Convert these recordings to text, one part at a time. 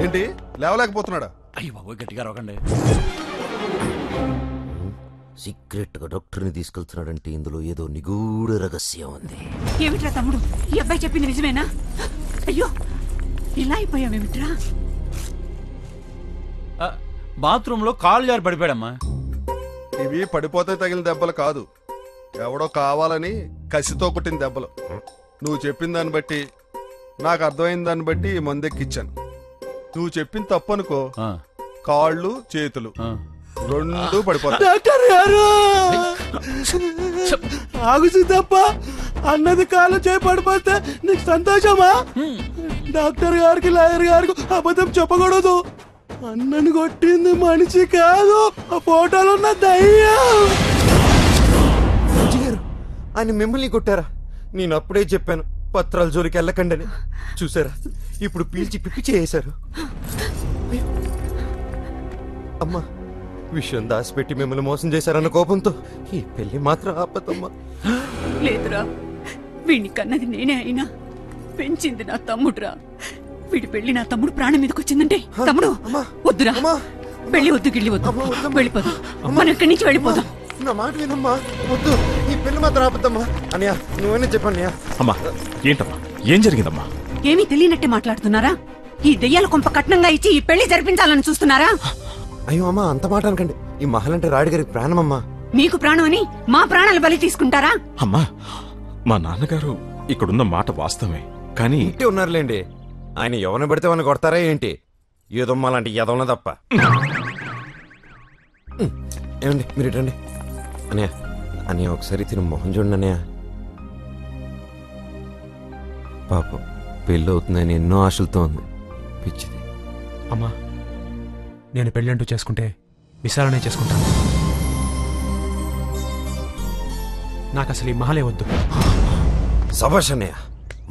ఏంటి లేవలేకపోతున్నాడా? అయ్యో బాబు గట్టిగా రోకండి. సీక్రెట్ గా డాక్టర్ ని తీసుకెళ్తున్నాడంటే ఇందులో ఏదో నిగూఢ రహస్యం ఉంది. ఏమిట్రా తమ్ముడు, ఈ అబ్బాయి చెప్పింది నిజమేనా? అయ్యో ఇలా అయిపోయావేమిట్రా? బాత్రూమ్ లో కాలు జారి పడిపోయాడమ్మా. ఇవి పడిపోతే తగిలిన దెబ్బలు కాదు, ఎవడో కావాలని కసితో కొట్టిన దెబ్బలు. నువ్వు చెప్పిన దాన్ని బట్టి, నాకు అర్థమైన దాన్ని బట్టి ఈ మందెక్కిచ్చాను. నువ్వు చెప్పిన తప్పు అనుకో, కాళ్ళు చేతులు రెండు పడిపోతాయి. డాక్టర్ గారు ఆగుసి తప్ప అన్నది కాలు చేయి పడిపోతే నీకు సంతోషమా? డాక్టర్ గారికి లాయర్ గారికి అబద్ధం చెప్పకూడదు. అన్నను కొట్టింది మనిషి కాదు, ఆ ఫోటోలో ఉన్న దయ్యం. ఆయన మిమ్మల్ని కొట్టారా? నేను అప్పుడే చెప్పాను పత్రాల జోలికి వెళ్ళకండి అని. చూసారా, ఇప్పుడు పీల్చి పిప్పి చేశారు. అమ్మా, విషయం దాచిపెట్టి మిమ్మల్ని మోసం చేశారన్న కోపంతో ఈ పెళ్లి మాత్రం ఆపదమ్మా. లేదురా, వీడిని కన్నది నేనే అయినా పెంచింది నా తమ్ముడురా. వీడి పెళ్లి నా తమ్ముడు ప్రాణం మీదకి వచ్చిందంటే తమ్ముడు వద్దురా, పెళ్లి వద్దు, గిళ్ళి వద్దు, వెళ్ళిపోదాం. మనం ఇక్కడి నుంచి వెళ్ళిపోదాం. నా మాట వినమ్మా, వద్దు, ఈ పెళ్లి మాత్రం ఆపద్దమ్మా. అన్నయ్య, నువ్వనే చెప్పన్నయ్య. అమ్మా, ఏంటమ్మా, ఏం జరిగిందమ్మా? ఏమీ తెలియనట్టే మాట్లాడుతున్నారా? ఈ దెయ్యాల కొంప కట్నంగా ఇచ్చి ఈ పెళ్లి జరిపించాలని చూస్తున్నారా? అయ్యో అమ్మా, అంత మాట అనకండి. ఈ మహల్ అంటే రాడిగారికి ప్రాణమమ్మా. మీకు ప్రాణం అని మా ప్రాణాలు బలి తీసుకుంటారా? అమ్మా, మా నాన్నగారు ఇక్కడున్న మాట వాస్తవమే, కానీ ఇంటి ఉన్నారులేండి. ఆయన ఎవరిని పడితే వాళ్ళని కొడతారా ఏంటి? ఏదమ్మా లాంటి ఎదవన తప్ప. ఏమండి, మీరు ఇటండి. అన్నయ్య, అన్నయ్య ఒకసారి తిని మొహం చూడండి అన్నయ్య. పాపం పెళ్ళి అవుతుందని ఎన్నో ఆశలతో ఉంది, పిచ్చిది. అమ్మా, నేను పెళ్ళంటూ చేసుకుంటే విశాలనే చేసుకుంటాను. నాకు అసలు ఈ మహలే వద్దు. సభాష్ అన్నయ్య,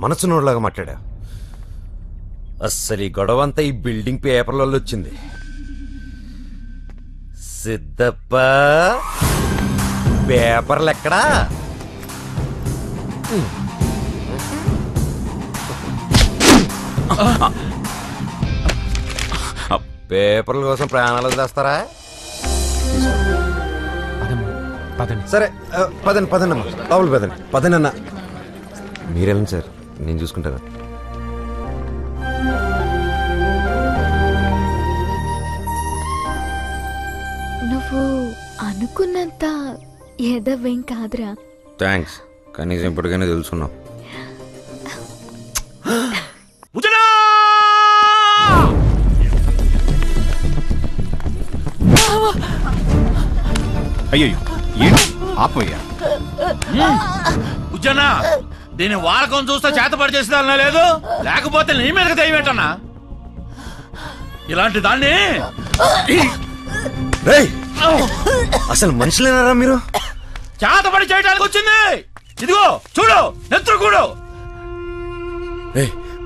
మనసు నోడులాగా మాట్లాడా. అస్సలు ఈ గొడవంతా ఈ బిల్డింగ్ పేపర్లలో వచ్చింది. సిద్ధప్ప, పేపర్లు ఎక్కడా? పేపర్ల కోసం ప్రాణాలు తెస్తారా? సరే పదండి, పదండమ్మా, లోపల పదండి. పదండి అన్న, మీరేమండి సార్, నేను చూసుకుంటాను. నువ్వు అనుకున్నంత ఎదవేం కాదురా. థ్యాంక్స్, కనీసం ఇప్పటికైనా తెలుసుకున్నావు. అయ్యో, ఏంటి ఆపోయా? ఉజ్జనా, దీని వాడకం చూస్తే చేతపడి చేసేదాన్నా లేదు, లేకపోతే నీ మీదకి దయవేటన్నా. ఇలాంటి దాన్ని అసలు మనుషులేనారా మీరు? చేతపడి చేయడానికి వచ్చింది. ఇదిగో చూడు, నెత్తురుకూడు.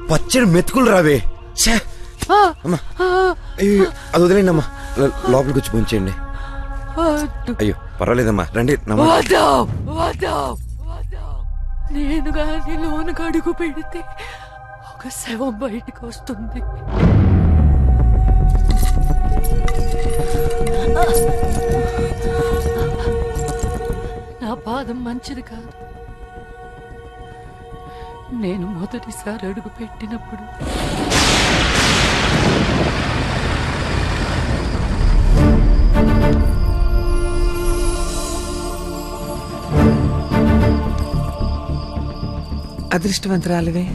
పచ్చడి మెతుకులు రావే. అది వదిలేండి అమ్మా, లోపలికి వచ్చి పోంచేయండి. అయ్యో పర్వాలేదమ్మా, రండి. నేను గాని లోనకు అడుగు పెడితే ఒక శవం బయటకు వస్తుంది. నా పాదం మంచిది కాదు. నేను మొదటిసారి అడుగు పెట్టినప్పుడు అదృష్టవంతురాలివే.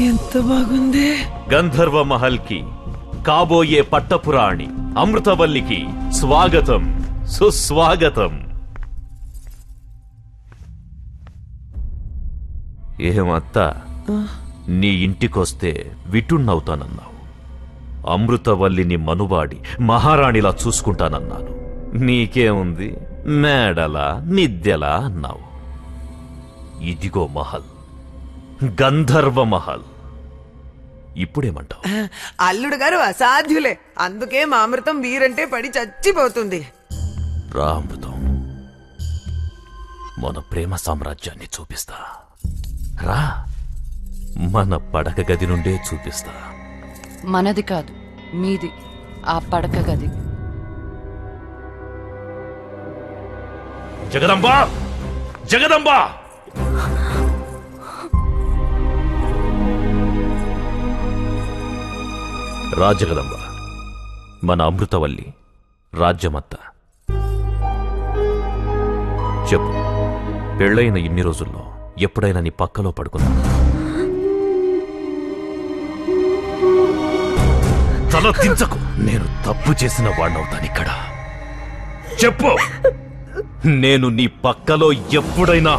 ఎంత బాగుంది. గంధర్వ మహల్ కి కాబోయే పట్టపురాణి అమృతవల్లికి స్వాగతం, సుస్వాగతం. ఏమత్తా, నీ ఇంటికొస్తే విటున్నవుతానన్నావు. అమృతవల్లిని మనువాడి మహారాణిలా చూసుకుంటానన్నాను. నీకేముంది, మేడలా నిద్దెలా అన్నావు. ఇదిగో మహల్, గంధర్వ మహల్. ఇప్పుడేమంటావు? అల్లుడు గారు అసాధ్యులే, అందుకే మా అమృతం వీరంటే పడి చచ్చిపోతుంది. రామృతం మన ప్రేమ సామ్రాజ్యాన్ని చూపిస్తా. రా, మన పడక గది నుండే చూపిస్తా. మనది కాదు, మీది ఆ పడక గది. జగదంబా, జగదంబా! రా జగదంబ, మన అమృతవల్లి రాజ్యమంతా. చెప్పు, పెళ్ళైన ఇన్ని రోజుల్లో ఎప్పుడైనా నీ పక్కలో పడుకున్నా? తల దించకు, నేను తప్పు చేసిన వాణ్ణవుతానిక్కడ. చెప్పు, నేను నీ పక్కలో ఎప్పుడైనా?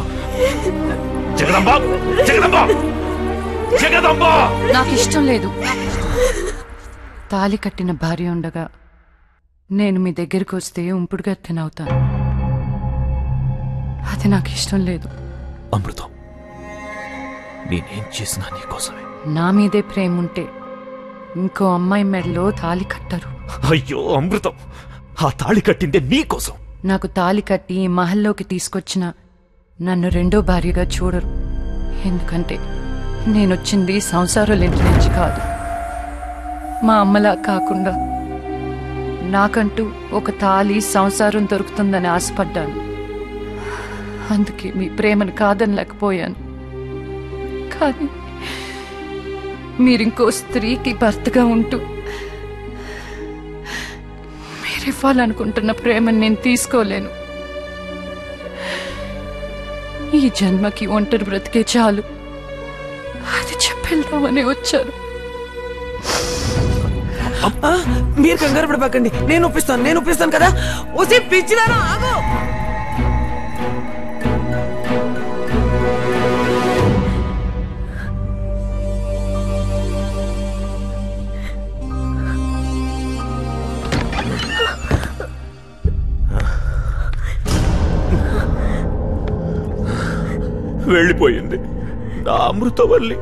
జగదంబా, జగదంబా, జగదంబా! నాకు ఇష్టం లేదు. తాలి కట్టిన భార్య ఉండగా నేను మీ దగ్గరికి వస్తే ఉంపుడుగా తినవుతాను. అది నాకు ఇష్టం లేదు. అమృతం, నేనేం చేసినా నీకోసమే. నా మీదే ప్రేమ ఉంటే ఇంకో అమ్మాయి మెడలో తాలి కట్టరు. అయ్యో అమృతం, ఆ తాళి కట్టిందే నీకోసం. నాకు తాలి కట్టి ఈ మహల్లోకి తీసుకొచ్చిన నన్ను రెండో భార్యగా చూడరు. ఎందుకంటే నేనొచ్చింది సంసారాల ఇంటి నుంచి కాదు. మా అమ్మలా కాకుండా నాకంటూ ఒక తాలి సంసారం దొరుకుతుందని ఆశపడ్డాను. అందుకే మీ ప్రేమను కాదనలేకపోయాను. కానీ మీరింకో స్త్రీకి భర్తగా ఉంటూ మీరివ్వాలనుకుంటున్న ప్రేమను నేను తీసుకోలేను. ఈ జన్మకి ఒంటరి బ్రతికే చాలు, అది చెప్పేద్దామని వచ్చాను. మీరు కంగారు పడబాకండి, నేను ఒప్పిస్తాను కదా. ఓసే పిచ్చిదానా, ఆగు! వెళ్ళిపోయింది నా అమృతవల్లి,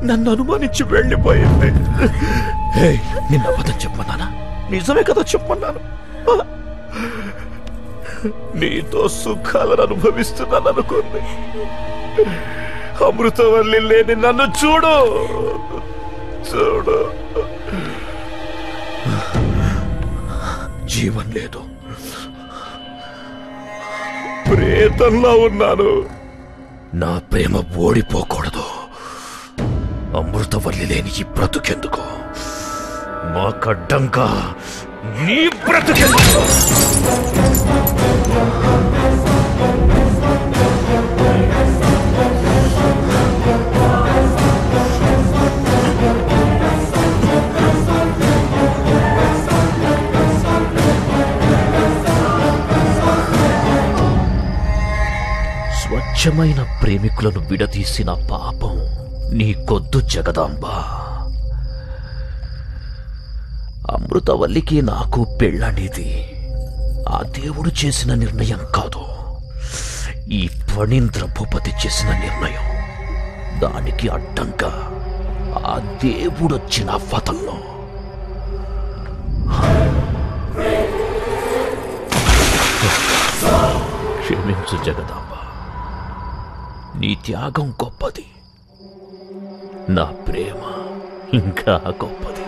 నన్ను అనుమానించి వెళ్ళిపోయింది. నిన్న అబద్ధం చెప్పమన్నానా? నిజమే కదా చెప్పమన్నాను. నీతో సుఖాలను అనుభవిస్తున్నాను అనుకుంది. అమృతవల్లి లేని నన్ను చూడు, చూడు. జీవం లేదు, ప్రేతంలా ఉన్నాను. నా ప్రేమ ఓడిపోకూడదు. అమృతవల్లి లేని ఈ బ్రతుకెందుకు? మాకడ్డంగా నీ బ్రతుకెందుకు? స్వచ్ఛమైన ప్రేమికులను విడదీసిన పాపం నీకొద్దు జగదాంబ. అమృతవల్లికి నాకు పెళ్ళనేది ఆ దేవుడు చేసిన నిర్ణయం కాదు, ఈ ఫణీంద్ర భూపతి చేసిన నిర్ణయం. దానికి అడ్డంగా ఆ దేవుడొచ్చిన వదల్లో. క్షమించు జగదాంబ, నీ త్యాగం గొప్పది, నా ప్రేమ ఇంకా గొప్పది.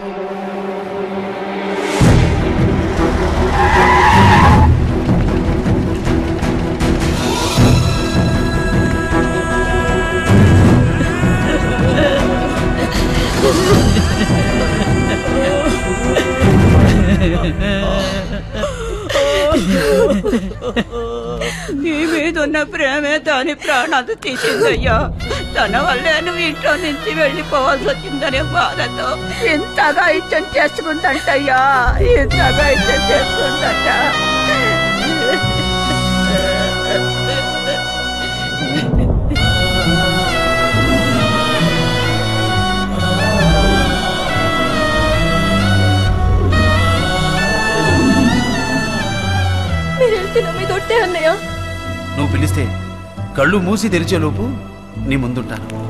నీ మీదున్న ప్రేమే దాని ప్రాణాలు తీసిందయ్యా. తన వల్లే నువ్వు ఇంట్లో నుంచి వెళ్ళిపోవాల్సి వచ్చిందనే బాధతో ఇంతగా ఇచ్చం చేసుకుందంటయ్యా, ఇంతగా ఇచ్చం చేసుకుందంట. మీరు వెళ్తున్నా మీద ఒట్టే అన్నయ్య. నువ్వు పిలిస్తే కళ్ళు మూసి తెరిచే లోపు నీ ముందుంటాను.